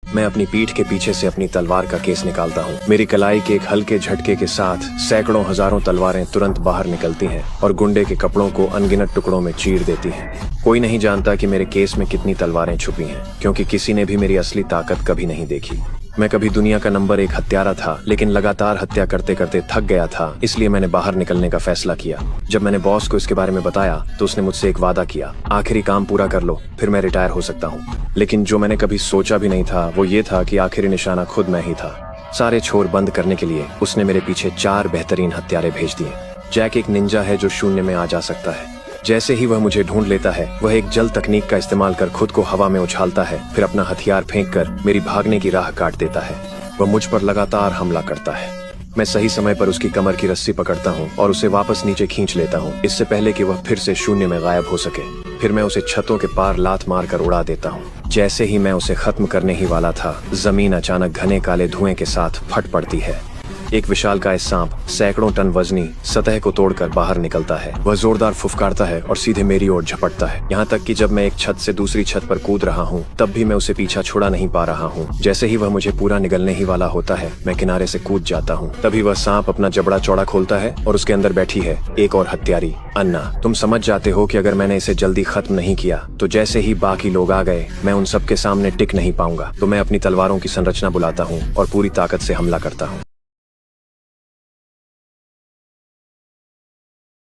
मैं अपनी पीठ के पीछे से अपनी तलवार का केस निकालता हूँ। मेरी कलाई के एक हल्के झटके के साथ सैकड़ों हजारों तलवारें तुरंत बाहर निकलती हैं और गुंडे के कपड़ों को अनगिनत टुकड़ों में चीर देती हैं। कोई नहीं जानता कि मेरे केस में कितनी तलवारें छुपी हैं, क्योंकि किसी ने भी मेरी असली ताकत कभी नहीं देखी। मैं कभी दुनिया का नंबर 1 हत्यारा था, लेकिन लगातार हत्या करते करते थक गया था, इसलिए मैंने बाहर निकलने का फैसला किया। जब मैंने बॉस को इसके बारे में बताया तो उसने मुझसे एक वादा किया, आखिरी काम पूरा कर लो, फिर मैं रिटायर हो सकता हूँ। लेकिन जो मैंने कभी सोचा भी नहीं था वो ये था कि आखिरी निशाना खुद मैं ही था। सारे छोर बंद करने के लिए उसने मेरे पीछे 4 बेहतरीन हत्यारे भेज दिए। जैक एक निंजा है जो शून्य में आ जा सकता है। जैसे ही वह मुझे ढूंढ लेता है, वह एक जल तकनीक का इस्तेमाल कर खुद को हवा में उछालता है, फिर अपना हथियार फेंक कर मेरी भागने की राह काट देता है। वह मुझ पर लगातार हमला करता है। मैं सही समय पर उसकी कमर की रस्सी पकड़ता हूँ और उसे वापस नीचे खींच लेता हूँ, इससे पहले कि वह फिर से शून्य में गायब हो सके। फिर मैं उसे छतों के पार लात मार कर उड़ा देता हूँ। जैसे ही मैं उसे खत्म करने ही वाला था, जमीन अचानक घने काले धुएं के साथ फट पड़ती है। एक विशालकाय सांप सैकड़ों टन वजनी सतह को तोड़कर बाहर निकलता है। वह जोरदार फुफकारता है और सीधे मेरी ओर झपटता है। यहाँ तक कि जब मैं एक छत से दूसरी छत पर कूद रहा हूँ, तब भी मैं उसे पीछा छुड़ा नहीं पा रहा हूँ। जैसे ही वह मुझे पूरा निगलने ही वाला होता है, मैं किनारे से कूद जाता हूँ। तभी वह सांप अपना जबड़ा चौड़ा खोलता है और उसके अंदर बैठी है एक और हत्यारी, अन्ना। तुम समझ जाते हो कि अगर मैंने इसे जल्दी खत्म नहीं किया तो जैसे ही बाकी लोग आ गए, मैं उन सबके सामने टिक नहीं पाऊंगा। तो मैं अपनी तलवारों की संरचना बुलाता हूँ और पूरी ताकत से हमला करता हूँ।